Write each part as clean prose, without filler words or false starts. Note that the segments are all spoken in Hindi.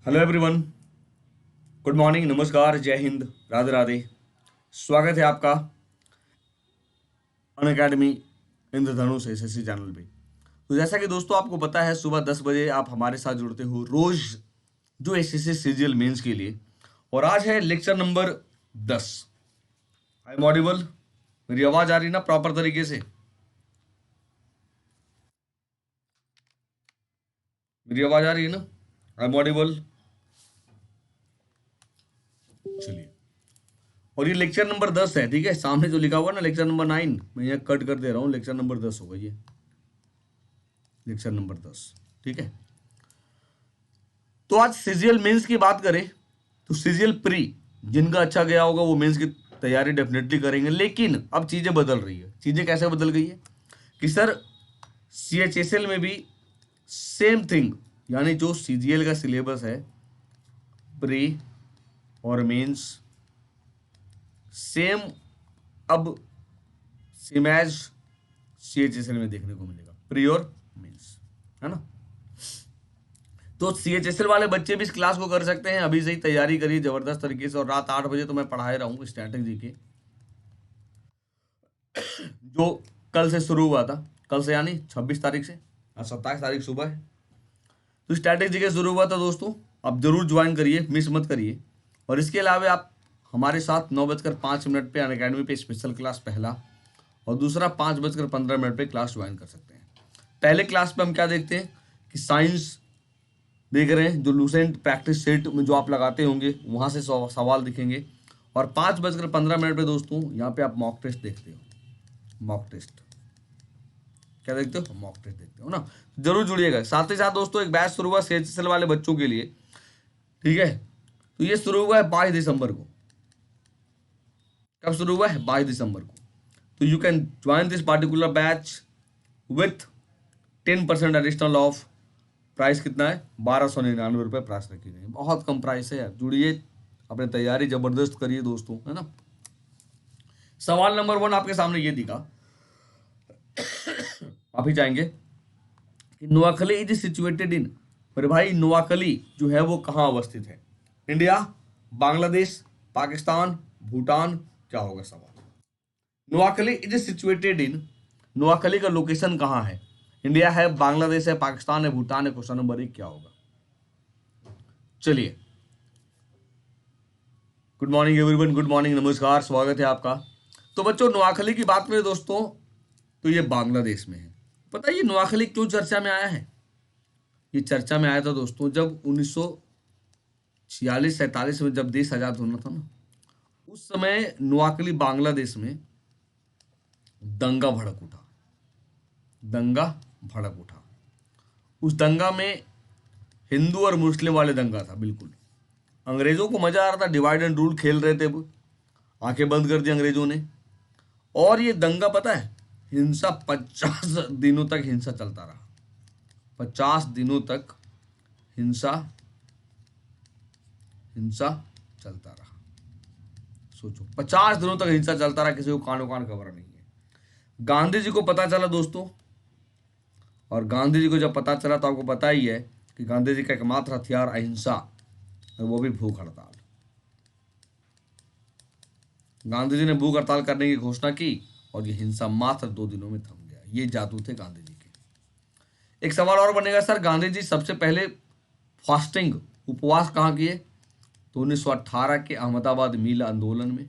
Hello everyone. गुड मॉर्निंग, नमस्कार, जय हिंद, राधे राधे। स्वागत है आपका अन अकेडमी इंद्रधनुष एसएससी चैनल पे। तो जैसा कि दोस्तों आपको पता है, सुबह 10 बजे आप हमारे साथ जुड़ते हो रोज जो एसएससी सीजीएल मेंस के लिए। और आज है lecture number 10। I am audible? मेरी आवाज आ रही ना प्रॉपर तरीके से? मेरी आवाज आ रही है ना? I am audible? चलिए। और ये लेक्चर नंबर 10 है, ठीक है। सामने जो लिखा हुआ है ना लेक्चर नंबर 9, मैं यहाँ कट कर दे रहा हूँ। लेक्चर नंबर 10 होगा ये, लेक्चर नंबर 10, ठीक है। तो आज सीजीएल मेंस की बात करें तो सीजीएल प्री जिनका अच्छा गया होगा वो मेंस की तैयारी डेफिनेटली करेंगे। लेकिन अब चीजें बदल रही है। चीजें कैसे बदल गई है कि सर सीएचएसएल में भी सेम थिंग, यानी जो सीजीएल का सिलेबस है प्री और मेंस सेम, अब सेम एज सीएचएसएल में देखने को मिलेगा, प्री और मेंस, है ना। तो सीएचएसएल वाले बच्चे भी इस क्लास को कर सकते हैं। अभी से ही तैयारी करिए जबरदस्त तरीके से। और रात 8 बजे तो मैं पढ़ा रहा हूँ स्ट्रैटेजी के, जो कल से शुरू हुआ था। कल से यानी 26 तारीख से, आज 27 तारीख सुबह है। तो स्ट्रैटेजी के शुरू हुआ था दोस्तों। आप जरूर ज्वाइन करिए, मिस मत करिए। और इसके अलावा आप हमारे साथ 9:05 पे अनअकैडमी पे स्पेशल क्लास पहला, और दूसरा 5:15 पे क्लास ज्वाइन कर सकते हैं। पहले क्लास पे हम क्या देखते हैं कि साइंस देख रहे हैं, जो लूसेंट प्रैक्टिस सेट में जो आप लगाते होंगे वहां से सवाल दिखेंगे। और 5:15 पे दोस्तों यहाँ पे आप मॉक टेस्ट देखते हो। मॉक टेस्ट क्या देखते हो? मॉक टेस्ट देखते हो ना। जरूर जुड़िएगा। साथ ही साथ दोस्तों एक बैच शुरू हुआ सीएचएसएल वाले बच्चों के लिए, ठीक है। तो ये शुरू हुआ है 22 दिसंबर को। कब शुरू हुआ है? 22 दिसंबर को। तो you can join this particular batch with 10% additional of. Price कितना है? 1299 रुपये प्राइस रखी गई। बहुत कम प्राइस है यार। जुड़िए, अपनी तैयारी जबरदस्त करिए दोस्तों, है ना। सवाल नंबर 1 आपके सामने ये दिखा, आप ही चाहेंगे कि नोआखली इज सिचुएटेड इन। मेरे भाई नोआखली जो है वो कहाँ अवस्थित है? इंडिया, बांग्लादेश, पाकिस्तान, भूटान? क्या होगा सवाल? Noakhali is situated in, Noakhali का लोकेशन कहाँ है? इंडिया है, बांग्लादेश है, पाकिस्तान है, भूटान है? क्वेश्चन नंबर 1 क्या होगा? चलिए, good morning everyone, good morning, नमस्कार, स्वागत है आपका। तो बच्चों नोआखली की बात करें दोस्तों तो ये बांग्लादेश में है। पता है ये नोआखली क्यों चर्चा में आया है? ये चर्चा में आया था दोस्तों जब 1946-47 में जब देश आजाद होना था ना, उस समय नोआखली बांग्लादेश में दंगा भड़क उठा। दंगा भड़क उठा। उस दंगा में हिंदू और मुस्लिम वाले दंगा था बिल्कुल। अंग्रेजों को मजा आ रहा था, डिवाइड एंड रूल खेल रहे थे वो। आंखें बंद कर दी अंग्रेजों ने। और ये दंगा पता है, हिंसा 50 दिनों तक हिंसा चलता रहा। 50 दिनों तक हिंसा हिंसा चलता रहा। सोचो, 50 दिनों तक हिंसा चलता रहा, किसी को कानो कान खबर नहीं है। गांधी जी को पता चला दोस्तों, और गांधी जी को जब पता चला तो आपको पता ही है कि गांधी जी का एकमात्र हथियार अहिंसा, और वो भी भूख हड़ताल। गांधी जी ने भूख हड़ताल करने की घोषणा की और ये हिंसा मात्र 2 दिनों में थम गया। ये जादू थे गांधी जी के। एक सवाल और बनेगा, सर गांधी जी सबसे पहले फास्टिंग, उपवास कहाँ किए? तो 1918 के अहमदाबाद मिल आंदोलन में।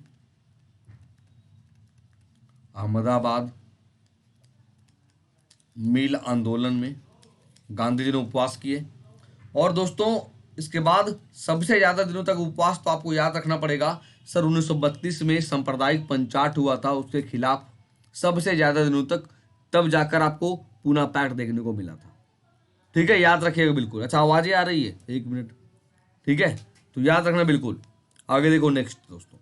अहमदाबाद मिल आंदोलन में गांधी जी ने उपवास किए। और दोस्तों इसके बाद सबसे ज्यादा दिनों तक उपवास तो आपको याद रखना पड़ेगा सर, 1932 में सांप्रदायिक पंचाट हुआ था, उसके खिलाफ सबसे ज्यादा दिनों तक, तब जाकर आपको पूना पैक्ट देखने को मिला था। ठीक है, याद रखिएगा बिल्कुल। अच्छा आवाजें आ रही है, 1 मिनट, ठीक है, तो याद रखना बिल्कुल। आगे देखो नेक्स्ट दोस्तों,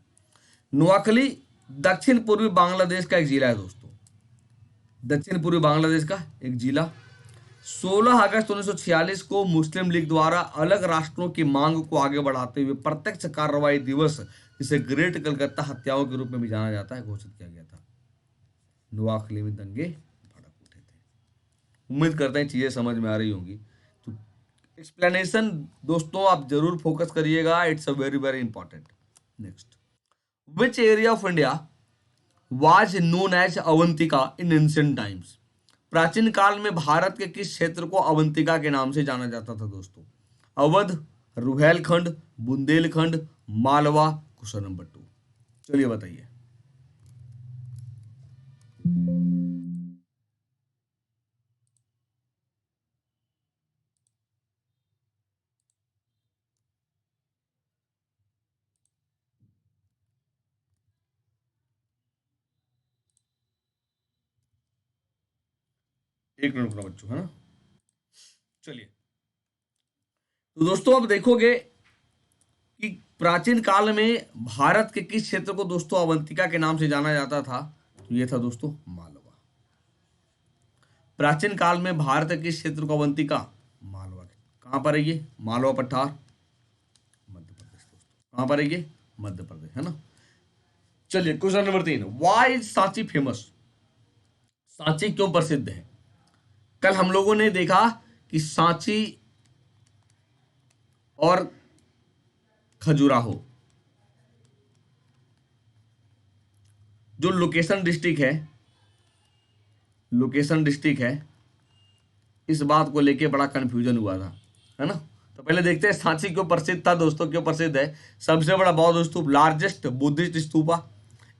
नोआखली दक्षिण पूर्वी बांग्लादेश का एक जिला है दोस्तों। दक्षिण पूर्वी बांग्लादेश का एक जिला। 16 अगस्त 1946 को मुस्लिम लीग द्वारा अलग राष्ट्रों की मांग को आगे बढ़ाते हुए प्रत्यक्ष कार्रवाई दिवस, जिसे ग्रेट कलकत्ता हत्याओं के रूप में भी जाना जाता है, घोषित किया गया था। नोआखली में दंगे भड़क उठे थे। उम्मीद करते हैं चीजें समझ में आ रही होंगी। तो एक्सप्लेनेशन दोस्तों आप जरूर फोकस करिएगा, it's a very very important. Next, which area of India was known as Avantika in ancient times? प्राचीन काल में भारत के किस क्षेत्र को अवंतिका के नाम से जाना जाता था दोस्तों? Awadh, Rohilkhand, Bundelkhand, Malwa, question number 2। चलिए बताइए। एक मिनट रुकना बच्चों, है ना। चलिए, तो दोस्तों अब देखोगे कि प्राचीन काल में भारत के किस क्षेत्र को दोस्तों अवंतिका के नाम से जाना जाता था? तो ये था दोस्तों मालवा। प्राचीन काल में भारत के किस क्षेत्र को अवंतिका? मालवा। कहां पर है ये? मालवा पठार, मध्य प्रदेश दोस्तों। कहां पर है ये? मध्य प्रदेश, है ना। चलिए question number 3, why is Sanchi famous? Sanchi क्यों प्रसिद्ध है? कल हम लोगों ने देखा कि सांची और खजुराहो जो लोकेशन डिस्ट्रिक्ट है, इस बात को लेके बड़ा कंफ्यूजन हुआ था, है ना। तो पहले देखते हैं सांची क्यों प्रसिद्ध था दोस्तों। क्यों प्रसिद्ध है? सबसे बड़ा बौद्ध स्तूप, largest Buddhist stupa,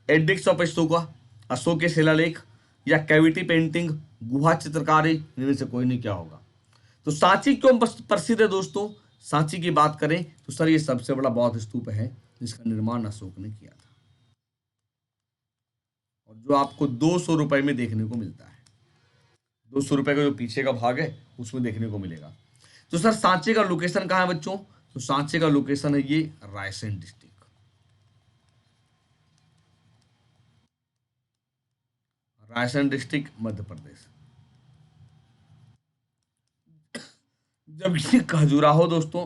edicts of stupa, Ashoka के शिलालेख, या कैविटी पेंटिंग, गुहा चित्रकारी, इनमें से कोई नहीं। क्या होगा? तो सांची क्यों प्रसिद्ध है दोस्तों? सांची की बात करें तो सर ये सबसे बड़ा बौद्ध स्तूप है जिसका निर्माण अशोक ने किया था, और जो आपको 200 रुपए में देखने को मिलता है। 200 रुपए का जो पीछे का भाग है उसमें देखने को मिलेगा। तो सर सांची का लोकेशन कहाँ है बच्चों? तो सांची का लोकेशन है ये रायसेन डिस्ट्रिक्ट। रायसेन डिस्ट्रिक्ट, मध्य प्रदेश। जबकि खजुराहो दोस्तों,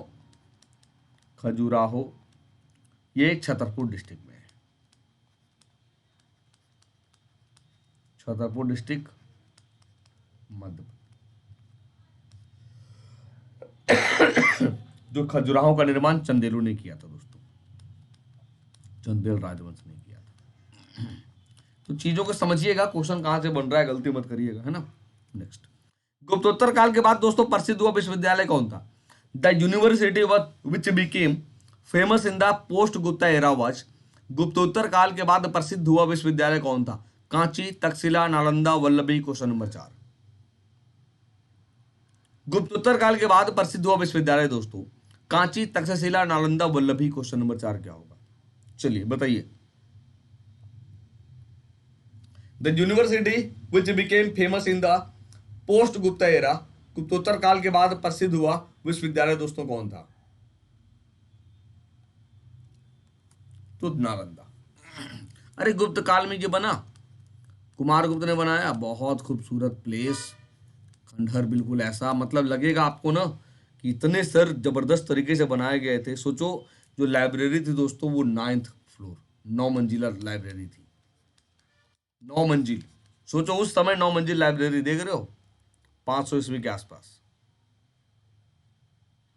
खजुराहो ये छतरपुर डिस्ट्रिक्ट में है। छतरपुर डिस्ट्रिक्ट, मध्य प्रदेश। जो खजुराहो का निर्माण चंदेलों ने किया था दोस्तों, चंदेल राजवंश ने किया था। तो चीजों को समझिएगा, क्वेश्चन कहां से बन रहा है, गलती मत करिएगा, है ना। नेक्स्ट, गुप्तोत्तर काल के बाद दोस्तों प्रसिद्ध हुआ विश्वविद्यालय कौन था? The university which became famous in the post Gupta era was. गुप्तोत्तर काल के बाद प्रसिद्ध हुआ विश्वविद्यालय कौन था? Kanchi, Taxila, Nalanda, Vallabhi, question number 4। गुप्तोत्तर काल के बाद प्रसिद्ध हुआ विश्वविद्यालय दोस्तों कांची, तक्षशिला, नालंदा, वल्लभी, क्वेश्चन नंबर 4 क्या होगा? चलिए बताइए। The university which became famous in the post Gupta era, गुप्तोत्तर काल के बाद प्रसिद्ध हुआ विश्वविद्यालय दोस्तों कौन था? तो नालंदा। अरे गुप्त काल में ये बना, कुमार गुप्त ने बनाया, बहुत खूबसूरत प्लेस, खंडहर बिल्कुल ऐसा, मतलब लगेगा आपको ना कि इतने सर जबरदस्त तरीके से बनाए गए थे। सोचो जो लाइब्रेरी थी दोस्तों वो 9th फ्लोर, 9 मंजिला लाइब्रेरी थी, 9 मंजिल। सोचो उस समय 9 मंजिल लाइब्रेरी, देख रहे हो, 500 ईस्वी के आसपास,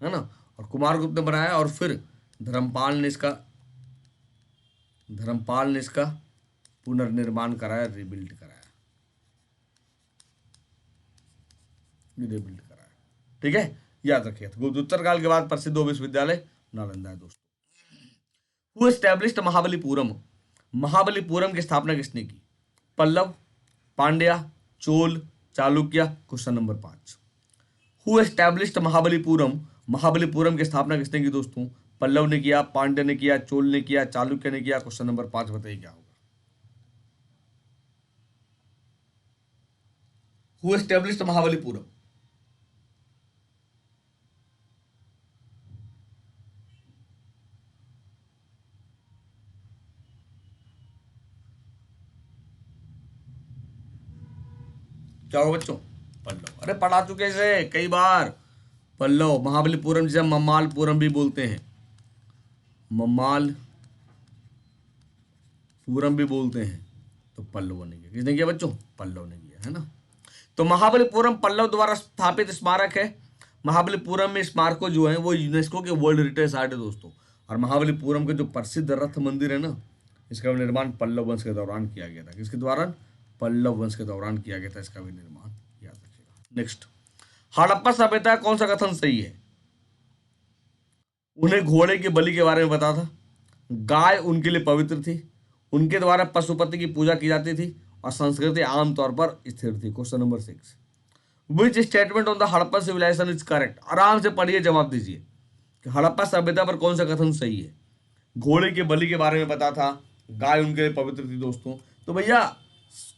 है ना। और कुमार गुप्त ने बनाया, और फिर धर्मपाल ने इसका पुनर्निर्माण कराया, रिबिल्ड कराया, रिबिल्ड कराया। ठीक है, याद रखिए। गुप्तोत्तर काल के बाद प्रसिद्ध विश्वविद्यालय नालंदा है दोस्तों। Who established Mahabalipuram? महाबलीपुरम की स्थापना किसने की? Pallava, Pandya, Chola, Chalukya, question number 5। Who established Mahabalipuram? Mahabalipuram की स्थापना किसने की दोस्तों? पल्लव ने किया, पांड्य ने किया, चोल ने किया, चालुक्य ने किया, क्वेश्चन नंबर 5 बताइए क्या होगा? Who established Mahabalipuram? क्या हो बच्चों? पल्लव। अरे पढ़ा चुके इसे कई बार। पल्लव, महाबलीपुरम जिसे मम्मालपुरम भी बोलते हैं, मम्मालपुरम भी बोलते हैं। तो पल्लव ने किया, किसने किया बच्चों? पल्लव ने किया, है ना। तो महाबलीपुरम पल्लव द्वारा स्थापित स्मारक है। महाबलीपुरम में स्मारकों जो है वो यूनेस्को के वर्ल्ड हेरिटेज साइट है दोस्तों। और महाबलीपुरम के जो प्रसिद्ध रथ मंदिर है ना, इसका भी निर्माण पल्लव वंश के दौरान किया गया था। किसके दौरान? पल्लव वंश के दौरान किया गया था इसका भी निर्माण, याद रखिएगा। नेक्स्ट, हड़प्पा सभ्यता कौन सा कथन सही है? उन्हें घोड़े की बलि के बारे में पता था, गाय उनके लिए पवित्र थी, उनके द्वारा पशुपति की पूजा की जाती थी, और संस्कृति आमतौर पर स्थिर थी। Question number 6, which statement on the Harappa civilization is correct? आराम से पढ़िए, जवाब दीजिए कि हड़प्पा सभ्यता पर कौन सा कथन सही है। घोड़े के बलि के बारे में पता था, गाय उनके लिए पवित्र थी दोस्तों, तो भैया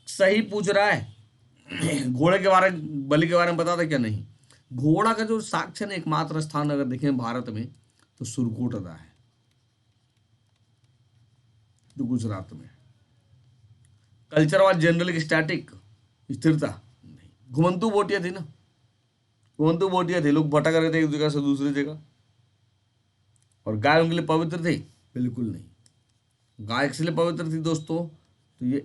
सही पूछ रहा है। घोड़े के बारे बलि के बारे में पता था क्या? नहीं। घोड़ा का जो साक्ष्य है एकमात्र स्थान अगर देखें भारत में तो सुरकोट अदा है, जो गुजरात में। कल्चर वाज जनरली स्टैटिक, स्थिरता नहीं। घुमंतु बोटियां थी ना, घुमंतु बोटियां थी, लोग भटक रहे थे एक जगह से दूसरी जगह। और गाय उनके लिए पवित्र थी? बिल्कुल नहीं। गाय इसलिए पवित्र थी दोस्तों, तो ये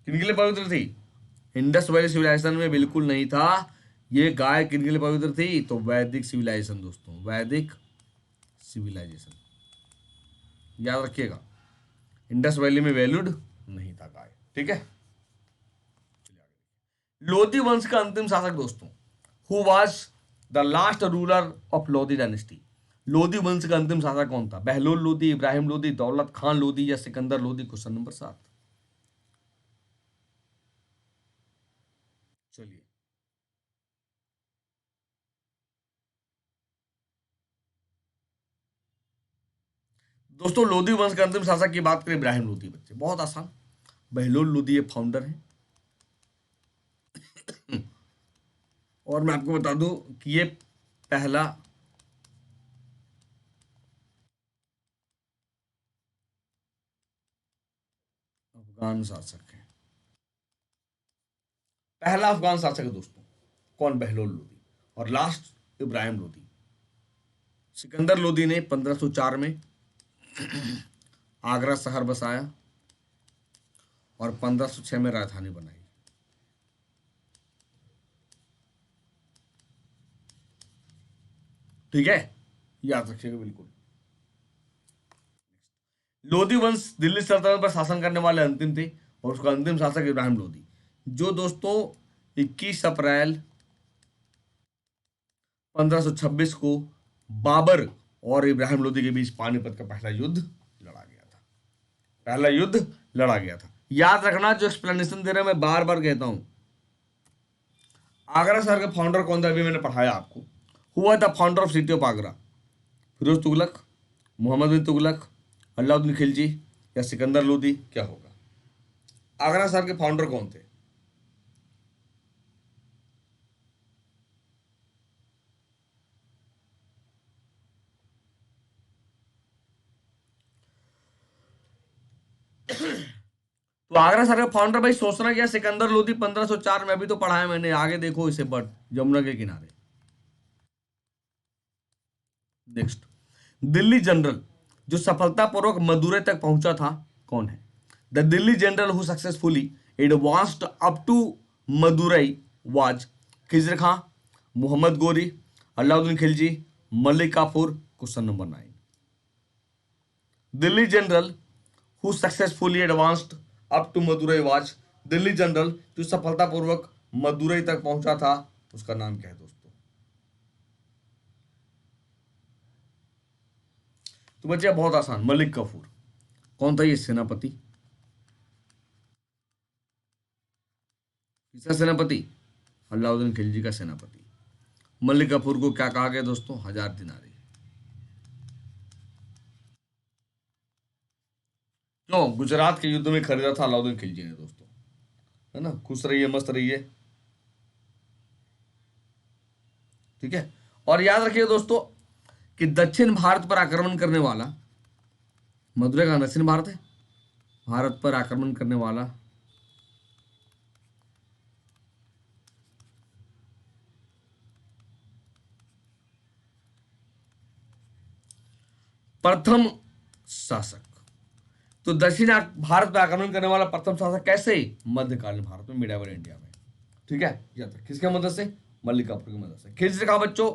किनके लिए पवित्र थी? इंडस वैली सिविलाइजेशन में बिल्कुल नहीं था। ये गाय किनके लिए पवित्र थी? तो वैदिक सिविलाइजेशन दोस्तों, वैदिक सिविलाइजेशन, याद रखिएगा। इंडस वैली में वैल्यूड नहीं था गाय, ठीक है। लोधी वंश का अंतिम शासक दोस्तों, who was the last ruler of Lodhi dynasty? Lodhi वंश का अंतिम शासक कौन था? बहलोल लोधी, इब्राहिम लोधी, दौलत खान लोधी या सिकंदर लोधी? Question number 7। चलिए, दोस्तों लोधी वंश के अंतिम शासक की बात करें, इब्राहिम लोधी। बच्चे बहुत आसान, बहलोल लोधी ये फाउंडर है। और मैं आपको बता दूं कि ये पहला अफगान शासक है, पहला अफगान शासक है दोस्तों। कौन? बहलोल लोधी। और लास्ट इब्राहिम लोधी। सिकंदर लोधी ने 1504 में आगरा शहर बसाया और 1506 में राजधानी बनाई। ठीक है, याद रखिएगा बिल्कुल। लोधी वंश दिल्ली सल्तनत पर शासन करने वाले अंतिम थे, और उसका अंतिम शासक इब्राहिम लोधी, जो दोस्तों 21 अप्रैल 1526 को बाबर और इब्राहिम लोधी के बीच पानीपत का पहला युद्ध लड़ा गया था। पहला युद्ध लड़ा गया था। याद रखना, जो एक्सप्लेनेशन दे रहे हैं मैं बार बार कहता हूं। आगरा शहर का फाउंडर कौन था? अभी मैंने पढ़ाया आपको। हुआ था founder of city of Agra, Firoz Tughlaq, Mohammad bin Tughlaq, Alauddin Khilji या सिकंदर लोधी? क्या होगा? आगरा शहर के फाउंडर कौन थे? तो आगरा शहर का फाउंडर भाई सोचना क्या, सिकंदर लोधी 1504 में, अभी तो पढ़ा है मैंने, आगे देखो इसे, बट यमुना के किनारे। नेक्स्ट, दिल्ली जनरल जो सफलतापूर्वक मदुरै तक पहुंचा था, कौन है? The Delhi general who successfully advanced up to Madurai was Khizr Khan, Mohammad Ghori, Alauddin Khilji, Malik Kafur? Question number 9। Delhi general who successfully advanced up to Madurai was, Delhi general जो सफलतापूर्वक मदुरै तक पहुंचा था, उसका नाम क्या है दोस्तों? तो बच्चे बहुत आसान, मलिक काफूर। कौन था ये सेनापति? किसका सेनापति? अलाउद्दीन खिलजी का सेनापति। मलिक काफूर को क्या कहा गया दोस्तों? 1000 दिनारी। क्यों? गुजरात के युद्ध में खरीदा था अलाउद्दीन खिलजी ने दोस्तों, है ना। खुश रहिए, मस्त रहिए, ठीक है। और याद रखिए दोस्तों कि दक्षिण भारत पर आक्रमण करने वाला, मदुरै का दक्षिण भारत है, भारत पर आक्रमण करने वाला प्रथम शासक तो दक्षिण भारत में आक्रमण करने वाला प्रथम शासक कैसे? मध्यकालीन भारत में, मिडाइवल इंडिया में। ठीक है, याद रख, किसके मदद से? मलिक काफूर की मदद से। खिलजी कहा बच्चों?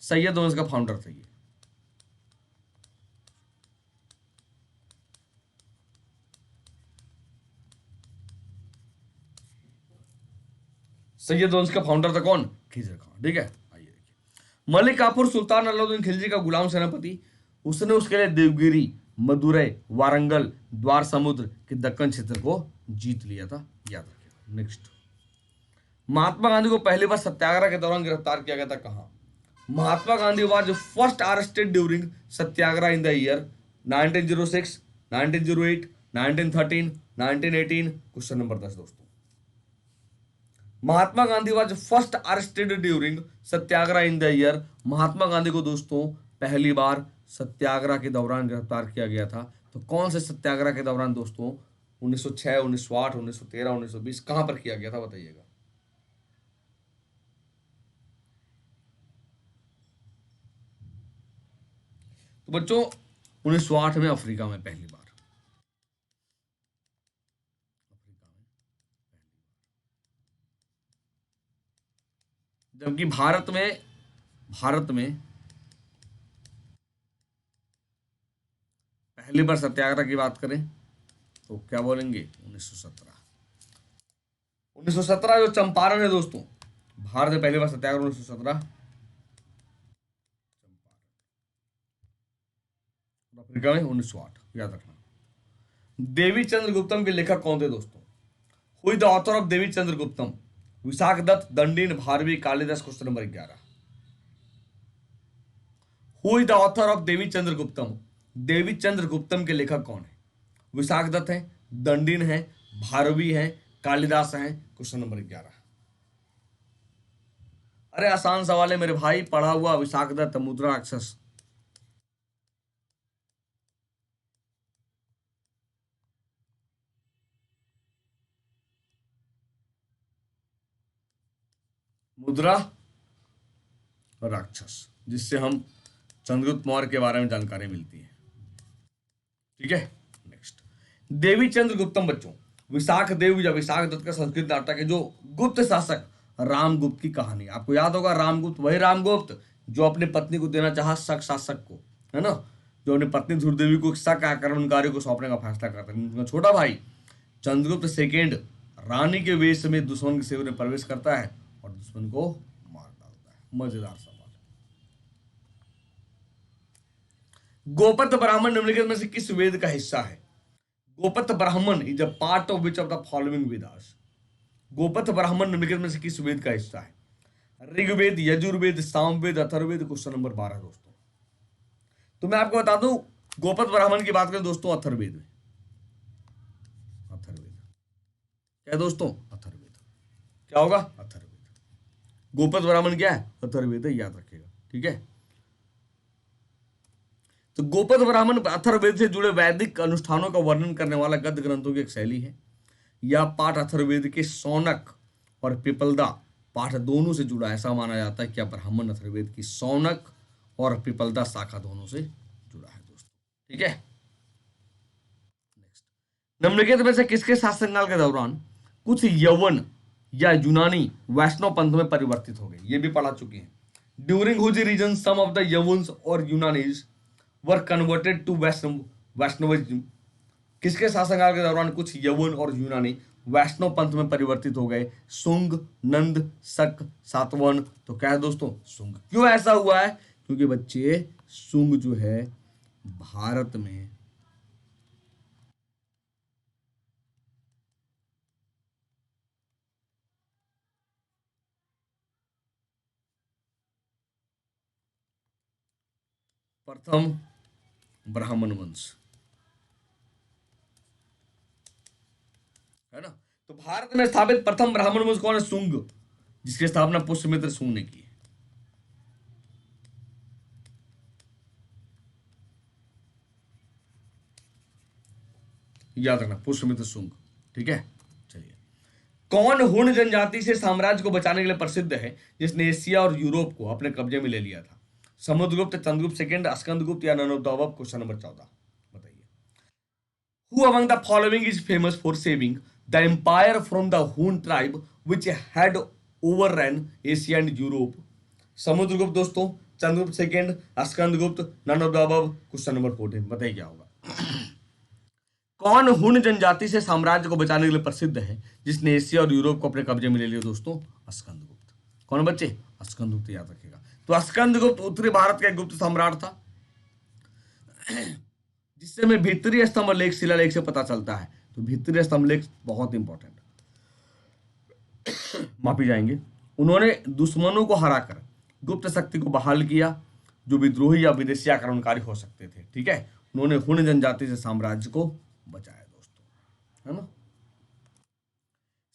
सैयद वंश का फाउंडर था ये। सैयद वंश का फाउंडर था कौन? खिजर खान। ठीक है, आइए देखिए। मलिक काफूर सुल्तान अलाउद्दीन खिलजी का गुलाम सेनापति। उसने उसके लिए देवगिरी, मदुरै, वारंगल, द्वार समुद्र के दक्कन क्षेत्र को जीत लिया था, याद रखिएगा। नेक्स्ट, महात्मा गांधी को पहली बार सत्याग्रह के दौरान गिरफ्तार किया गया था, कहां? Mahatma Gandhi was first arrested during Satyagraha in the year 1906, 1908, 1913, 1918। Question number 10 दोस्तों, Mahatma Gandhi was first arrested during Satyagraha in the year. Mahatma Gandhi को दोस्तों पहली बार सत्याग्रह के दौरान गिरफ्तार किया गया था। तो कौन से सत्याग्रह के दौरान दोस्तों? 1906, 1908, 1913, 1920। कहां पर किया गया था बताइएगा। तो बच्चों 1908 में अफ्रीका में पहली बार। जबकि भारत में पहली बार सत्याग्रह की बात करें तो क्या बोलेंगे? 1917। 1917 जो चंपारण है दोस्तों, भारत में पहली बार सत्याग्रह 1917। अफ्रीका में 1908, याद रखना। देवी चंद्रगुप्तम के लेखक कौन थे दोस्तों? Who is the author of Devi Chandraguptam? Vishakhadatta, Dandin, Bharavi, Kalidas. Question number 11। Who is the author of Devi Chandraguptam? Devi Chandraguptam के लेखक कौन है? विशाख दत्त है, दंडीन है, भारवी है, कालिदास है। Question number 11। अरे आसान सवाल है मेरे भाई, पढ़ा हुआ विशाख दत्त, मुद्रा राक्षस। मुद्रा राक्षस, जिससे हम चंद्रगुप्त मौर्य के बारे में जानकारी मिलती है। ठीक है, नेक्स्ट, देवी चंद्रगुप्तम बच्चों विशाख देव या विशाख दत्त का संस्कृत नाटक है, जो गुप्त शासक रामगुप्त की कहानी। आपको याद होगा रामगुप्त, वही रामगुप्त जो अपनी पत्नी को देना चाहा शक शासक को, है ना, जो अपनी पत्नी ध्रुवदेवी को शक आक्रमणकारी को सौंपने का फैसला करता है। उनका छोटा भाई चंद्रगुप्त सेकेंड रानी के वेश में दुश्मन के शिविर में प्रवेश करता है और दुश्मन को मार डालता है। मजेदार सवाल। गोपथ ब्राह्मण निम्नलिखित में से किस वेद का हिस्सा है? गोपथ ब्राह्मण is a part of which of the following Vedas? Gopatha ब्राह्मण निम्नलिखित में से किस वेद का हिस्सा है? ऋग्वेद, यजुर्वेद, सामवेद, अथर्ववेद। क्वेश्चन नंबर 12 दोस्तों। तो मैं आपको बता दूं, गोपथ ब्राह्मण की बात करें दोस्तों अथर्ववेद में। अथर्ववेद क्या दोस्तों? अथर्ववेद। क्या होगा? अथर्ववेद। गोपथ ब्राह्मण क्या है? अथर्ववेद, याद रखिएगा। ठीक है, तो गोपथ ब्राह्मण अथर्ववेद से जुड़े वैदिक अनुष्ठानों का वर्णन करने वाला गद्य ग्रंथों की एक शैली है। यह पाठ अथर्ववेद के सौनक और पिपलदा पाठ दोनों से जुड़ा, ऐसा माना जाता है कि ब्राह्मण अथर्ववेद की सौनक और पिपलदा शाखा दोनों से जुड़ा है दोस्तों। ठीक है, नेक्स्ट, निम्नलिखित में से किसके शासनकाल के दौरान कुछ यवन या यूनानी वैष्णव पंथ में परिवर्तित हो गए? ये भी पढ़ा चुके हैं। During whose reign some of the Yavanas और यूनानीज वर कन्वर्टेड टू वैष्णविज्म? किसके शासनकाल के दौरान कुछ यवन और यूनानी वैष्णव पंथ में परिवर्तित हो गए? सुंग, नंद, शक, सातवाहन। तो क्या है दोस्तों? सुंग। क्यों ऐसा हुआ है? क्योंकि बच्चे सुंग जो है भारत में प्रथम ब्राह्मण वंश है ना। तो भारत में स्थापित प्रथम ब्राह्मण वंश कौन है? सुंग, जिसकी स्थापना पुष्यमित्र सुंग ने की है। याद रखना, पुष्यमित्र सुंग। ठीक है, चलिए, कौन हुन जनजाति से साम्राज्य को बचाने के लिए प्रसिद्ध है, जिसने एशिया और यूरोप को अपने कब्जे में ले लिया था? समुद्रगुप्त, चंद्रगुप्त सेकेंड, स्कंदगुप्त या ननोदोवब? क्वेश्चन नंबर 14 बताइए। Who among the following is famous for saving the empire from the Hun tribe which had overrun Asia and Europe? Samudragupta दोस्तों, Chandragupta second, Skandagupta, none of the above. Question number 14 बताइए क्या होगा। कौन हुन जनजाति से साम्राज्य को बचाने के लिए प्रसिद्ध है जिसने एशिया और यूरोप को अपने कब्जे में ले लिया दोस्तों? स्कंदगुप्त। कौन बच्चे? स्कंदगुप्त, याद रखिएगा। तो स्कंदगुप्त उत्तरी भारत का एक गुप्त सम्राट था जिससे हमें भीतरी स्तंभ लेख शिलालेख से पता चलता है। तो भीतरी स्तंभ लेख बहुत इंपॉर्टेंट, माफी जाएंगे। उन्होंने दुश्मनों को हराकर गुप्त शक्ति को बहाल किया जो विद्रोही या विदेशी आक्रमणकारी हो सकते थे। ठीक है, उन्होंने हुन जनजाति से साम्राज्य को बचाया दोस्तों, है ना।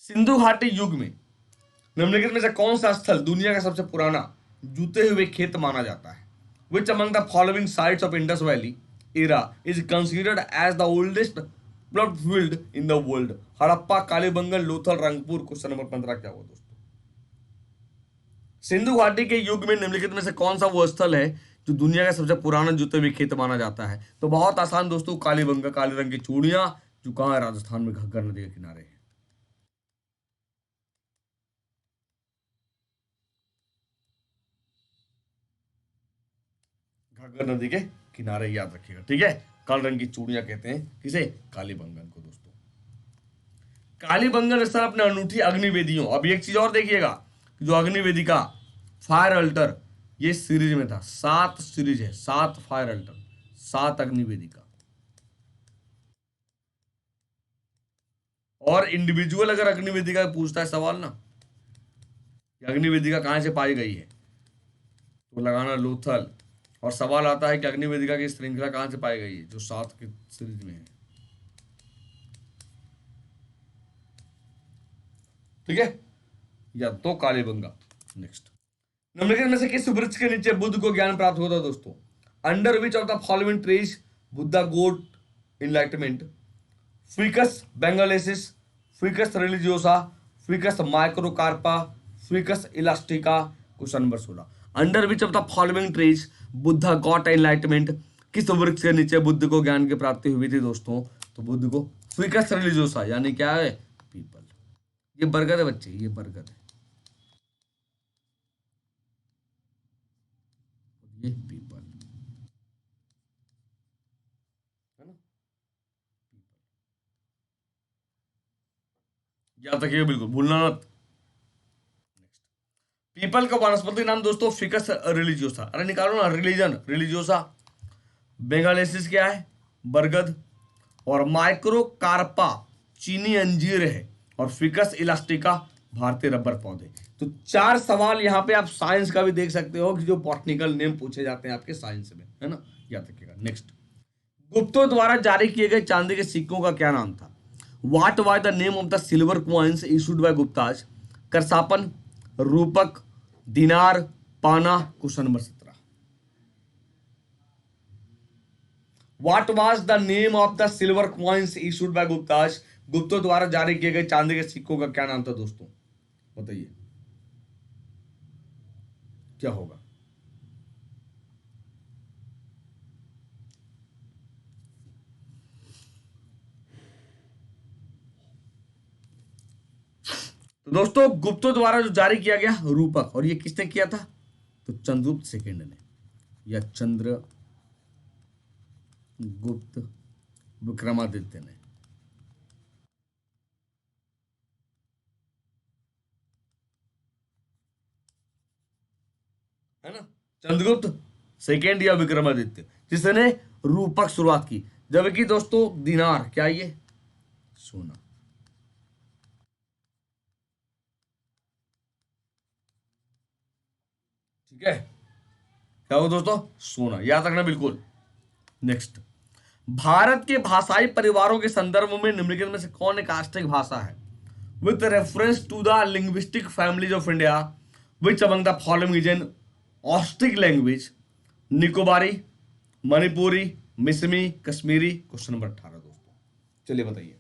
सिंधु घाटी युग में निम्नलिखित में से कौन सा स्थल दुनिया का सबसे पुराना जूते हुए खेत माना जाता है? Which among the following sites of Indus Valley era is considered as the oldest plowed field in the world? Harappa, Kalibangan, Lothal, Rangpur. Question number 15 क्या हुआ दोस्तों? सिंधु घाटी के युग में निम्नलिखित में से कौन सा वो स्थल है जो दुनिया का सबसे पुराना जूते हुए खेत माना जाता है? तो बहुत आसान दोस्तों, कालीबंगा, काले रंग की चूड़ियां, जो कहां है? राजस्थान में, घग्गर नदी के किनारे है। घग्गर नदी के किनारे, याद रखिएगा। ठीक है, काले रंग की चूड़ियां कहते हैं किसे? कालीबंगन को दोस्तों। कालीबंगन स्थल अपने अनूठी अग्निवेदियों, अब एक चीज और देखिएगा, जो अग्निवेदिका फायर अल्टर ये सीरीज में था, 7 सीरीज है, 7 फायर अल्टर, 7 अग्निवेदिका। और इंडिविजुअल अगर अग्निवेदिका पूछता है सवाल ना, अग्निवेदिका कहां से पाई गई है, तो लगाना लोथल। और सवाल आता है कि अग्निवेदिका की श्रृंखला कहां से पाई गई है, जो 7 की सीरीज में है। ठीक है, या तो कालीबंगा। नेक्स्ट, निम्नलिखित में से किस वृक्ष के नीचे बुद्ध को ज्ञान प्राप्त होता है दोस्तों? Under which of the following trees Buddha got enlightenment? Ficus benghalensis, ficus religiosa, ficus microcarpa, ficus elastica. Question number 16, under which of the following trees Buddha got enlightenment? किस वृक्ष के नीचे बुद्ध को ज्ञान की प्राप्ति हुई थी दोस्तों? तो बुद्ध को फिकस रिलीजियोसा, यानी क्या है? पीपल। ये बरगद है बच्चे, ये बरगद है, ये पीपल है ना। याद रखिएगा, बिल्कुल भूलना मत। पीपल का वनस्पति नाम दोस्तों फिकस रिलीजियोसा। अरे निकालो ना, रिलीजन रिलीजियोसा, बेंगालेसिस क्या है? बरगद, और माइक्रोकार्पा चीनी अंजीर है, और फिकस इलास्टिका भारतीय रबर पौधे। तो 4 सवाल यहाँ पे आप साइंस का भी देख सकते हो कि जो बॉटनिकल नेम पूछे जाते हैं आपके साइंस में, है ना, याद रखिएगा। नेक्स्ट, गुप्तों द्वारा जारी किए गए चांदी के सिक्कों का क्या नाम था? What was the name of the silver coins issued by Guptas? Karshapana, rupaka, dinar, pana. Question number 17, what was the name of the silver coins issued by Guptas? गुप्तों द्वारा जारी किए गए चांदी के सिक्कों का क्या नाम था दोस्तों? बताइए क्या होगा। तो दोस्तों गुप्तों द्वारा जो जारी किया गया रूपक, और ये किसने किया था? तो चंद्रगुप्त सेकेंड ने, या चंद्रगुप्त विक्रमादित्य ने, है ना। चंद्रगुप्त सेकेंड या विक्रमादित्य, जिसने रूपक शुरुआत की। जबकि दोस्तों दिनार क्या, ये सोना। ठीक है, क्या हो दोस्तों? सोना, याद रखना बिल्कुल। नेक्स्ट, भारत के भाषाई परिवारों के संदर्भ में निम्नलिखित में से कौन एक आस्तिक भाषा है? With reference to the linguistic families of India, which among the following is an Austric language? Nicobari, Manipuri, Mishmi, Kashmiri. Question number 18 दोस्तों, चलिए बताइए।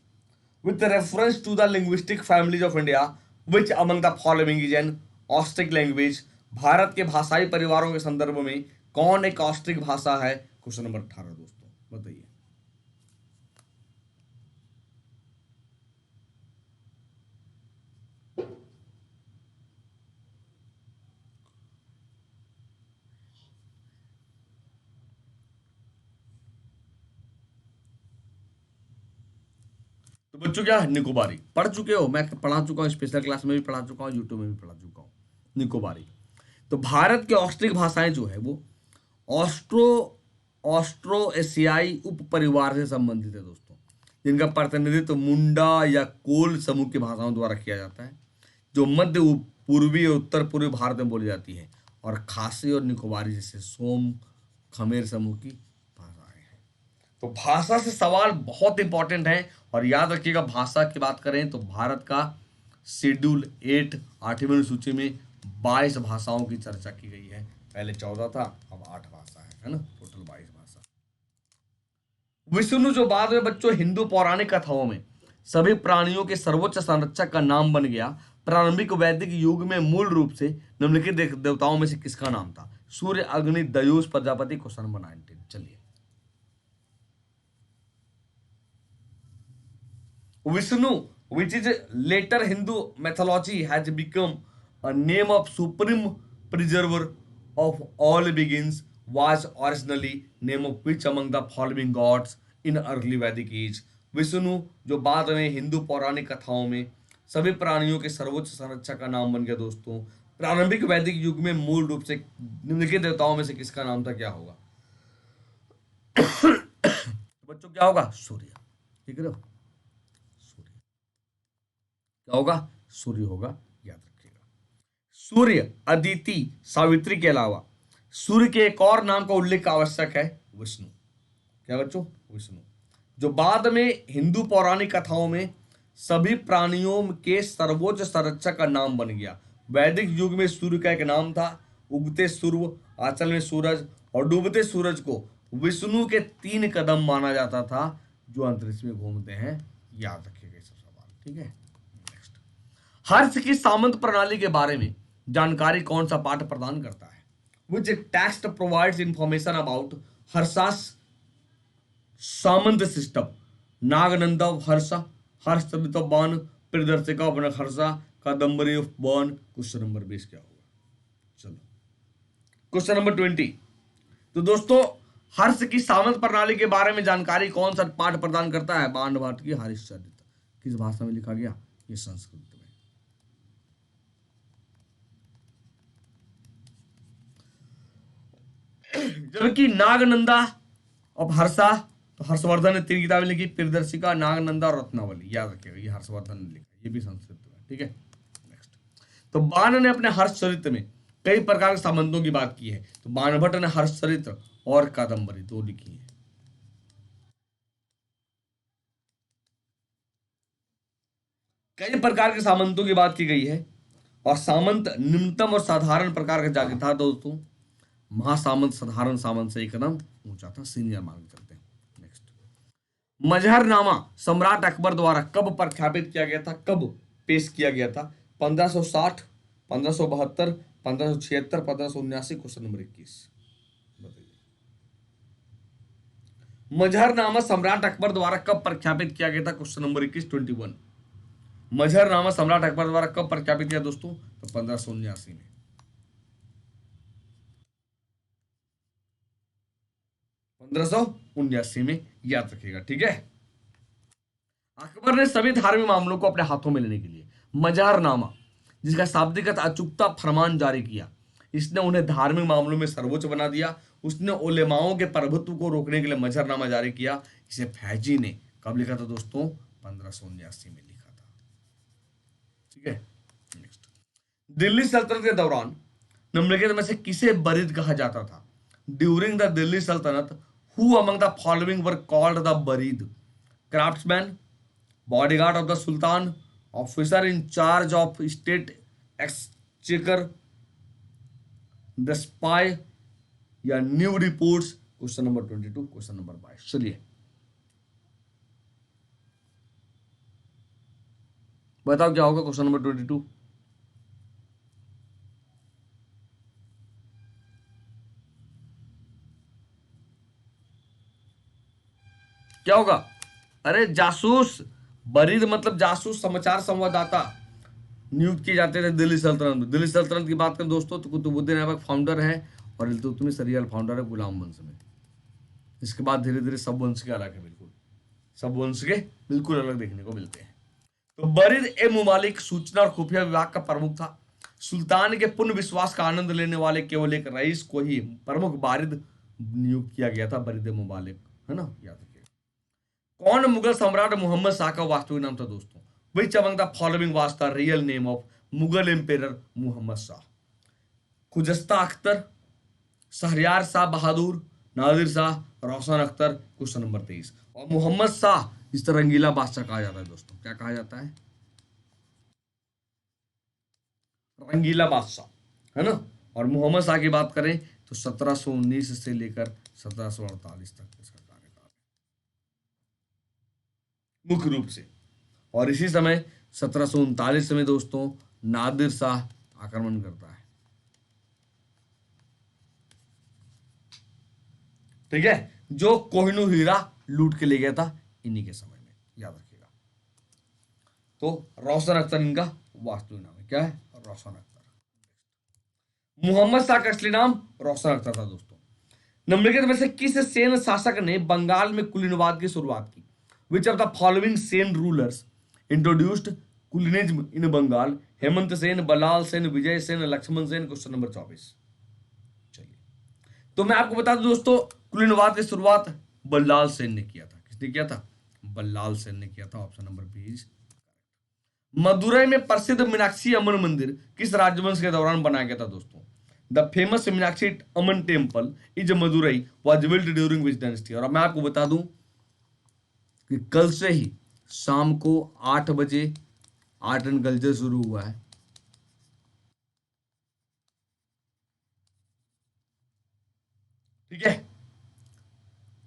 With reference to the linguistic families of India, which among the following is an Austric language? Bharat के भाषाई परिवारों के संदर्भ में कौन एक ऑस्ट्रिक भाषा है? क्वेश्चन नंबर 18 दोस्तों, बताइए। तो बच्चों क्या है, निकोबारी पढ़ चुके हो, मैं पढ़ा चुका हूँ, स्पेशल क्लास में भी पढ़ा चुका हूँ, यूट्यूब में भी पढ़ा चुका हूँ, निकोबारी। तो भारत की औस्ट्रिक भाषाएं जो है वो ऑस्ट्रो ऑस्ट्रो एशियाई उप परिवार से संबंधित है दोस्तों, जिनका प्रतिनिधित्व मुंडा या कोल समूह की भाषाओं द्वारा किया जाता है, जो मध्य पूर्वी और उत्तर पूर्वी भारत में बोली जाती है, और खासी और निकोबारी जैसे सोम खमेर समूह की भाषाएं हैं। तो भाषा से सवाल बहुत इंपॉर्टेंट है, और याद रखिएगा भाषा की बात करें तो भारत का शेड्यूल 8 8वीं सूची में 22 भाषाओं की चर्चा की गई है। पहले 14 था, अब 8 भाषा है ना, टोटल 22 भाषा। विष्णु जो बाद में बच्चों हिंदू पौराणिक कथाओं में सभी प्राणियों के सर्वोच्च संरक्षक का नाम बन गया, प्रारंभिक वैदिक युग में मूल रूप से निम्नलिखित देवताओं में से किसका नाम था? सूर्य, अग्नि, दयूस, प्रजापति। Question number 19। चलिए, Vishnu, which is later Hindu mythology, has become a name of supreme preserver of all beings, was originally name of which among the following gods in early Vedic age? Vishnu जो बाद में हिंदू पौराणिक कथाओं में सभी प्राणियों के सर्वोच्च संरक्षक का नाम बन गया दोस्तों, प्रारंभिक वैदिक युग में मूल रूप से निम्नलिखित देवताओं में से किसका नाम था? क्या होगा तो बच्चों? क्या होगा? सूर्य। ठीक है, क्या होगा? सूर्य होगा, याद रखिएगा। सूर्य, अदिति, सावित्री के अलावा सूर्य के एक और नाम का उल्लेख आवश्यक है, विष्णु। क्या बच्चों? विष्णु, जो बाद में हिंदू पौराणिक कथाओं में सभी प्राणियों के सर्वोच्च संरक्षक का नाम बन गया। वैदिक युग में सूर्य का एक नाम था, उगते सूर्य, आंचल में सूरज और डूबते सूरज को विष्णु के 3 कदम माना जाता था, जो अंतरिक्ष में घूमते हैं। याद रखिएगा ये सब सवाल, ठीक है। हर्ष की सामंत प्रणाली के बारे में जानकारी कौन सा पाठ प्रदान करता है? Which text provides information about Harsha's samanta system? Nagananda Harsha, Harshacharita Bana, Pradarshika बनक Harsha, Kadambari of Bana. Question number 20 क्या होगा? चलो, क्वेश्चन नंबर 20। तो दोस्तों, हर्ष की सामंत प्रणाली के बारे में जानकारी कौन सा पाठ प्रदान करता है? बाण भाट की हरिश्चरित। किस भाषा में लिखा गया? ये संस्कृत में। जबकि नागनंदा और हर्षा, तो हर्षवर्धन ने 3 किताबें लिखी, प्रदर्शिका, नागनंदा और रत्नावली। याद रखिएगा, ये हर्षवर्धन ने लिखा, ये भी संस्कृत में। ठीक है, नेक्स्ट। तो बाण ने अपने हर्षचरित में कई प्रकार के संबंधों की बात की है। तो बाणभट्ट ने हर्षचरित और कादम्बरी 2 लिखी है। कई प्रकार के सामंतों की बात की गई है, और सामंत निम्नतम और साधारण प्रकार का जाति था दोस्तों। महासामंत साधारण सामंत से एक कदम ऊंचा था, सीनियर मान के चलते हैं। नेक्स्ट, मजहरनामा सम्राट अकबर द्वारा कब प्रख्यापित किया गया था? कब पेश किया गया था? 1560, 1572, 1576, 1579। क्वेश्चन नंबर 21 बताइए। मजहरनामा सम्राट अकबर द्वारा कब प्रख्यापित किया गया था? Question number 21 21। मजहरनामा सम्राट अकबर द्वारा कब प्रख्यापित किया दोस्तों? तो 1579 में। 1579 में, याद रखिएगा, ठीक है। अकबर ने सभी धार्मिक मामलों को अपने हाथों में लेने के लिए मजहरनामा, जिसका शाब्दिक अर्थ अचूकता फरमान जारी किया। इसने उन्हें धार्मिक मामलों में सर्वोच्च बना दिया। उसने उलेमाओं के प्रभुत्व को रोकने के लिए मजहरनामा जारी किया। इसे फैजी ने कब लिखा था दोस्तों? 1579 में लिखा था, ठीक है। नेक्स्ट, दिल्ली सल्तनत के दौरान निम्नलिखित में से किसे बरीद कहा जाता था? ड्यूरिंग द दिल्ली सल्तनत, who among the following were called the barid? Craftsman, bodyguard of the sultan, officer in charge of state exchequer, the spy, या new reports. Question number 22, question number 22। चलिए बताओ क्या होगा क्वेश्चन नंबर 22? क्या होगा? अरे जासूस। बरीद मतलब जासूस, समाचार संवाददाता नियुक्त किए जाते थे दिल्ली सल्तनत में। दिल्ली सल्तनत की बात करें दोस्तों तो कुतुबुद्दीन ऐबक फाउंडर है, और इल्तुतमिश रियल फाउंडर है गुलाम वंश में। इसके बाद धीरे धीरे सब वंश के अलग है बिल्कुल। सब वंश के बिल्कुल अलग देखने को मिलते हैं। तो बरीद ए मुमालिक सूचना और खुफिया विभाग का प्रमुख था। सुल्तान के पूर्ण विश्वास का आनंद लेने वाले केवल एक रईस को ही प्रमुख बारिद नियुक्त किया गया था, बरीद ए मुमालिक, है ना, याद रखिए। कौन मुगल सम्राट मोहम्मद शाह का वास्तविक नाम था दोस्तों? Which among the following was the real name of Mughal emperor Mohammad Shah? Khujista Akhtar, Shahryar Shah Bahadur, Nadir Shah, Roshan Akhtar. Question number 23। और मोहम्मद शाह इस तरह रंगीला बादशाह कहा जाता है दोस्तों, क्या कहा जाता है? रंगीला बादशाह, है ना। और मोहम्मद शाह की बात करें तो 1719 से लेकर 1748 तक इसका कार्यकाल मुख्य रूप से। और इसी समय 1739 में दोस्तों नादिर शाह आक्रमण करता है, ठीक है, जो कोहिनूर हीरा लूट के ले गया था इन्हीं के समय में, याद रखिएगा। तो रोशन अख्तर इनका वास्तविक नाम है, क्या है? रोशन अख्तर। मोहम्मद शाह का असली नाम रोशन अख्तर था दोस्तों। निम्नलिखित में से किस सेन शासक ने बंगाल में कुलीनवाद की शुरुआत की? Which of the following Sen rulers introduced Kulinism in Bengal? Hemant Sen, Ballal Sen, Vijay Sen, Lakshman Sen. Question number 24। चलिए, तो मैं आपको बता दूं दोस्तों, कुलीनवाद की शुरुआत बल्लाल सेन ने किया था। किसने किया था? बल्लाल सेन ने किया था। Option number 20। मदुरई में प्रसिद्ध मीनाक्षी अம்மन मंदिर किस राजवंश के दौरान बनाया गया था दोस्तों? The famous Meenakshi Amman temple is Madurai was built during which dynasty? और अब मैं आपको बता दूं कि कल से ही शाम को 8 बजे आर्ट एंड कल्चर शुरू हुआ है, ठीक है।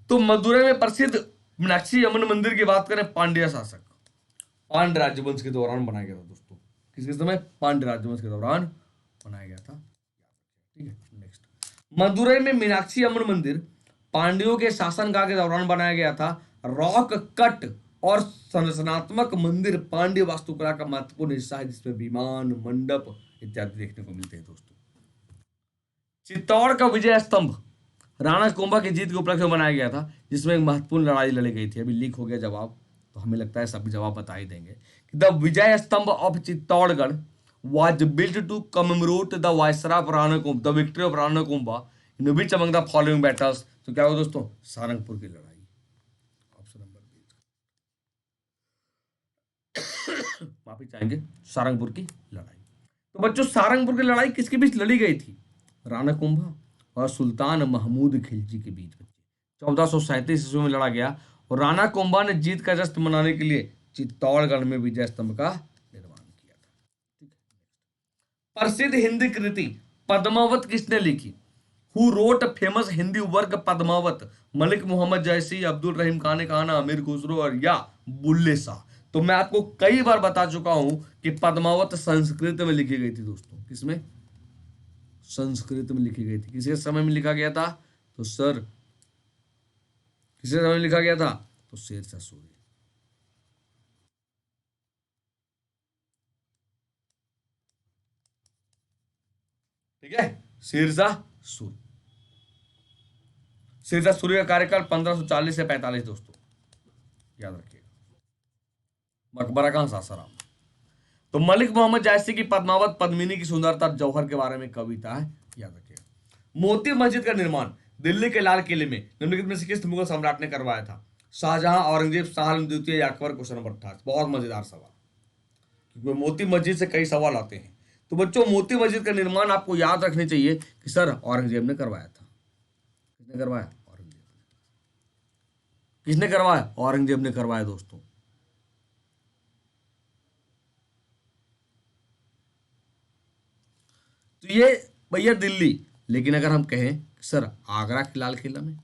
तो मदुरई में प्रसिद्ध मीनाक्षी अம்மन मंदिर की बात करें, पांड्या शासक, पांड्य राजवंश के दौरान बनाया गया था दोस्तों। किसके समय? पांड्य राजवंश के दौरान बनाया गया था, ठीक है। नेक्स्ट, मदुरई में मीनाक्षी अம்மन मंदिर पांड्यों के शासनकाल के दौरान बनाया गया था। रॉक कट और संरचनात्मक मंदिर पांड्य वास्तुकला का महत्वपूर्ण हिस्सा है, जिसमें विमान, मंडप इत्यादि देखने को मिलते हैं दोस्तों। चित्तौड़ का विजय स्तंभ राणा कुंभा की जीत के उपलक्ष्य में बनाया गया था, जिसमें एक महत्वपूर्ण लड़ाई लड़ी गई थी। अभी लीक हो गया जवाब, तो हमें लगता है सभी जवाब बता ही देंगे कि द विजय स्तंभ of Chittorgarh was built to commemorate the Vaisra of Rana Kumbha, the victory of Rana Kumbha in which among the following battles? तो क्या हुआ दोस्तों? सारंगपुर की लड़ाई। ऑप्शन नंबर 20 माफी चाहेंगे, सारंगपुर की लड़ाई। तो बच्चों, सारंगपुर की लड़ाई किसके बीच लड़ी गई थी? राणा कुंभा और सुल्तान महमूद खिलजी के बीच बच्चे 1437 ईस्वी में लड़ा गया। और राणा कुंभा ने जीत का जश्न मनाने के लिए चित्तौड़गढ़ में विजय स्तंभ का निर्माण किया था। प्रसिद्ध हिंदी कृति पद्मावत किसने लिखी? Who wrote famous Hindi work Padmavat? Malik Muhammad Jayasi, Abdul रहीम खान खाना, अमीर खुसरो और या बुल्ले शाह? तो मैं आपको कई बार बता चुका हूं कि पद्मावत संस्कृत में लिखी गई थी दोस्तों। किसमें? संस्कृत में लिखी गई थी। किसी समय में लिखा गया था? तो सर, किसी समय में लिखा गया था? तो शेरशाह सूरी। ठीक है, शेरशाह सूरी। शेरशाह सूरी का कार्यकाल 1540 से 45 दोस्तों, याद रखिएगा। मकबरा कहां? सासाराम। तो मलिक मोहम्मद जायसी की पद्मावत पद्मिनी की सुंदरता जौहर के बारे में कविता है, याद रखिएगा। मोती मस्जिद का निर्माण दिल्ली के लाल किले में निम्नलिखित में से किस मुगल सम्राट ने करवाया था? शाहजहां, औरंगजेब, शाह आलम द्वितीय या अकबर? Question number 28। बहुत मजेदार सवाल, क्योंकि मोती मस्जिद से कई सवाल आते हैं। तो बच्चों, मोती मस्जिद का निर्माण आपको याद रखने चाहिए कि सर औरंगजेब ने करवाया था। किसने करवाया? औरंगजेब ने। किसने करवाया? औरंगजेब ने करवाया दोस्तों। तो ये भैया दिल्ली, लेकिन अगर हम कहें सर आगरा के लाल किला में,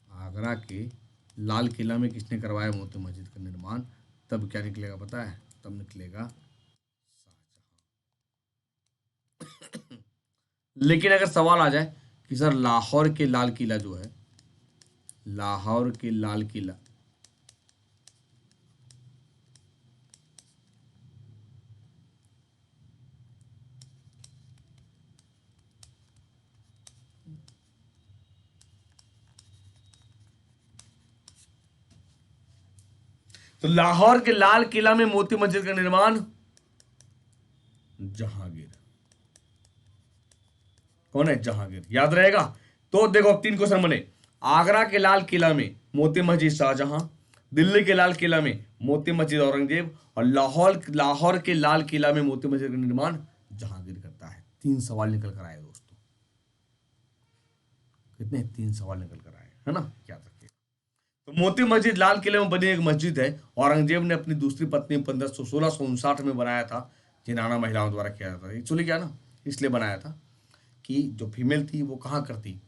आगरा के लाल किला में किसने करवाया मोती मस्जिद का निर्माण? तब क्या निकलेगा पता है? तब निकलेगा शाहजहां। लेकिन अगर सवाल आ जाए कि सर लाहौर के लाल किला जो है, लाहौर के लाल किला, तो लाहौर के लाल किला में मोती मस्जिद का निर्माण जहांगीर। कौन है? जहांगीर। याद रहेगा। तो देखो अब 3 क्वेश्चन बने। आगरा के लाल किला में मोती मस्जिद शाहजहां, दिल्ली के लाल किला में मोती मस्जिद औरंगजेब, और लाहौर के लाल किला में मोती मस्जिद का निर्माण जहांगीर करता है। 3 सवाल निकल कर आए दोस्तों। कितने? 3 सवाल निकल कर आए, है ना? याद रखिए। तो मोती मस्जिद लाल किले में बनी एक मस्जिद है। औरंगजेब ने अपनी दूसरी पत्नी 1659 में बनाया था, जिनाना महिलाओं द्वारा किया जाता था। एक्चुअली क्या ना, इसलिए बनाया था कि जो फीमेल थी वो कहाँ करती?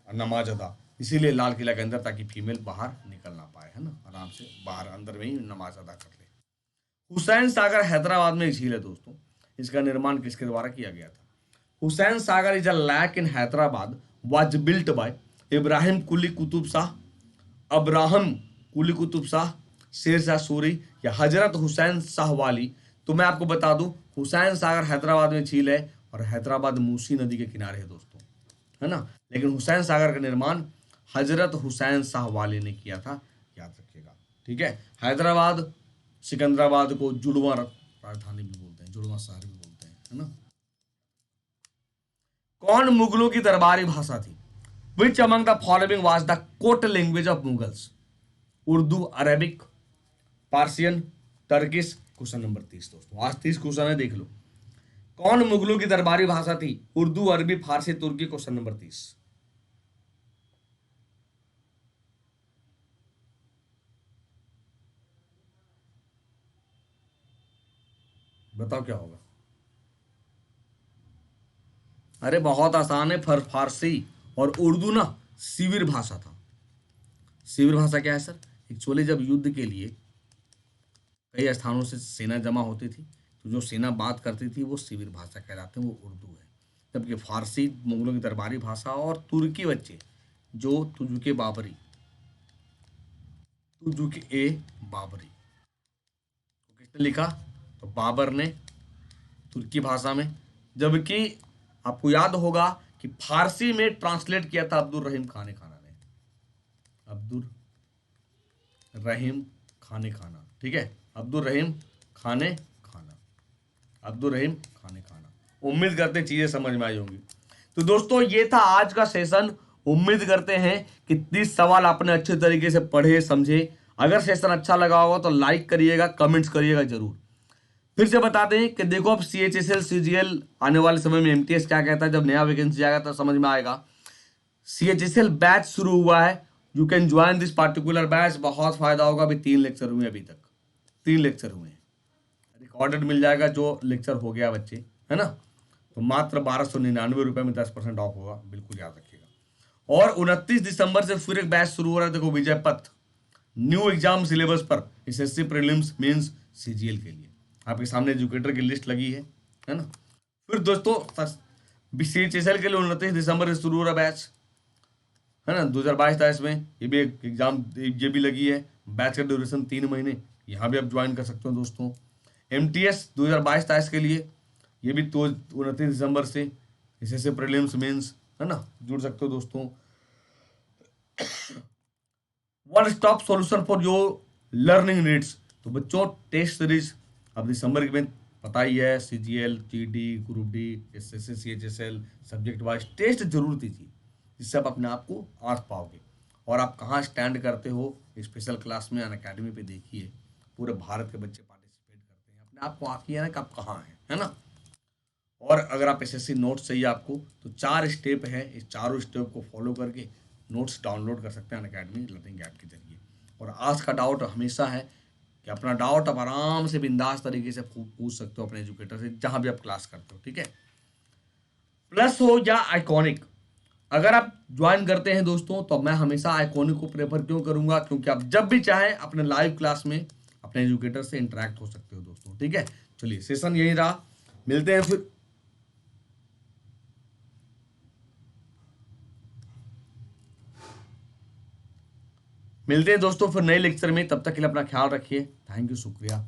नमाज अदा। इसीलिए लाल किला के अंदर, ताकि फीमेल बाहर निकल ना पाए, है ना, आराम से बाहर अंदर में ही नमाज अदा कर ले। हुसैन सागर हैदराबाद में एक झील है दोस्तों। इसका निर्माण किसके द्वारा किया गया था? Hussain Sagar is a lake in Hyderabad was built by Ibrahim Quli Qutub Shah, Abraham Quli Qutub Shah, Sher Shah Suri, या हजरत हुसैन शाह वाली। तो मैं आपको बता दूं, हुसैन सागर हैदराबाद में झील है और हैदराबाद मूसी नदी के किनारे है दोस्तों, है ना। लेकिन हुसैन सागर का निर्माण हजरत हुसैन शाह वाली ने किया था, याद रखिएगा। ठीक है। हैदराबाद सिकंदराबाद को जुड़वा राजधानी भी बोलते हैं, जुड़वा शहर भी बोलते हैं, है ना। कौन मुगलों की दरबारी भाषा थी? विच among the following was the court language of Mughals? Urdu, Arabic, Persian, Turkish. Question number 30 दोस्तों। आज 30 क्वेश्चन है, देख लो। कौन मुगलों की दरबारी भाषा थी? उर्दू, अरबी, फारसी, तुर्की। Question number 30। बताओ क्या होगा? अरे बहुत आसान है। फारसी और उर्दू ना शिविर भाषा था। शिविर भाषा क्या है सर? एक्चुअली जब युद्ध के लिए कई स्थानों से सेना जमा होती थी, तो जो सेना बात करती थी वो शिविर भाषा कहलाते हैं, वो उर्दू है। जबकि फारसी मुगलों की दरबारी भाषा, और तुर्की बच्चे जो तुजुके बाबरी, तुजुके ए बाबरी, तो किसने लिखा? तो बाबर ने, तुर्की भाषा में। जबकि आपको याद होगा कि फारसी में ट्रांसलेट किया था अब्दुल रहीम खाने खाना ने। अब्दुल रहीम खाने खाना, ठीक है। अब्दुल रहीम खाने खाना, अब्दुल रहीम खाने खाना। उम्मीद करते चीजें समझ में आई होंगी। तो दोस्तों ये था आज का सेशन। उम्मीद करते हैं कि 30 सवाल आपने अच्छे तरीके से पढ़े समझे। अगर सेशन अच्छा लगा होगा तो लाइक करिएगा, कमेंट्स करिएगा जरूर। फिर से बता दें कि देखो अब CHSL CGL आने वाले समय में MTS क्या कहता है, जब नया वैकेंसी आएगा तो समझ में आएगा। CHSL बैच शुरू हुआ है। You can join this particular batch. बहुत फायदा होगा। अभी 3 लेक्चर हुए, अभी तक 3 लेक्चर हुए हैं। रिकॉर्डेड मिल जाएगा जो लेक्चर हो गया बच्चे, है ना। तो मात्र 1299 रुपये में 10% ऑफ होगा, बिल्कुल याद रखिएगा। और 29 दिसंबर से फिर एक बैच शुरू हो रहा है। देखो विजय पथ न्यू एग्जाम सिलेबस पर SSC प्रीलिम्स मेंस CGL के लिए आपके सामने एजुकेटर की लिस्ट लगी है ना। फिर दोस्तों CHSL के लिए 29 दिसंबर से शुरू हो रहा बैच, है ना। 2022-23 में ये भी एक एग्जाम ये भी लगी है। बैच का ड्यूरेशन 3 महीने। यहाँ भी आप ज्वाइन कर सकते हो दोस्तों। MTS 2022-23 के लिए ये भी तो 29 दिसंबर से SSC प्रीलिम्स मेंस, है ना, जुड़ सकते हो दोस्तों। One stop solution for your learning needs. तो बच्चों टेस्ट सीरीज अब दिसंबर में पता ही है, CGL, GD, group D, SSC, CHSL subject wise test जरूर दीजिए, जिससे आप अपने आप को आंक पाओगे। और आप कहाँ स्टैंड करते हो स्पेशल क्लास में अनअकैडमी पे देखिए, पूरे भारत के बच्चे पार्टिसिपेट करते हैं। अपने आप को आंकिए ना कि आप कहाँ हैं, है ना। और अगर आप SSC नोट्स चाहिए आपको, तो 4 स्टेप है। इस चारों स्टेप को फॉलो करके नोट्स डाउनलोड कर सकते हैं अनअकैडमी लर्निंग ऐप के जरिए। और आज का डाउट हमेशा है कि अपना डाउट आप आराम से बिंदास तरीके से पूछ सकते हो अपने एजुकेटर से, जहां भी आप क्लास करते हो, ठीक है। प्लस हो या आइकॉनिक, अगर आप ज्वाइन करते हैं दोस्तों, तो मैं हमेशा आइकॉनिक को प्रेफर क्यों करूंगा? क्योंकि आप जब भी चाहें अपने लाइव क्लास में अपने एजुकेटर से इंटरेक्ट हो सकते हो दोस्तों, ठीक है। चलिए सेशन यही रहा, मिलते हैं फिर। मिलते हैं दोस्तों फिर नए लेक्चर में। तब तक के लिए अपना ख्याल रखिए। थैंक यू, शुक्रिया।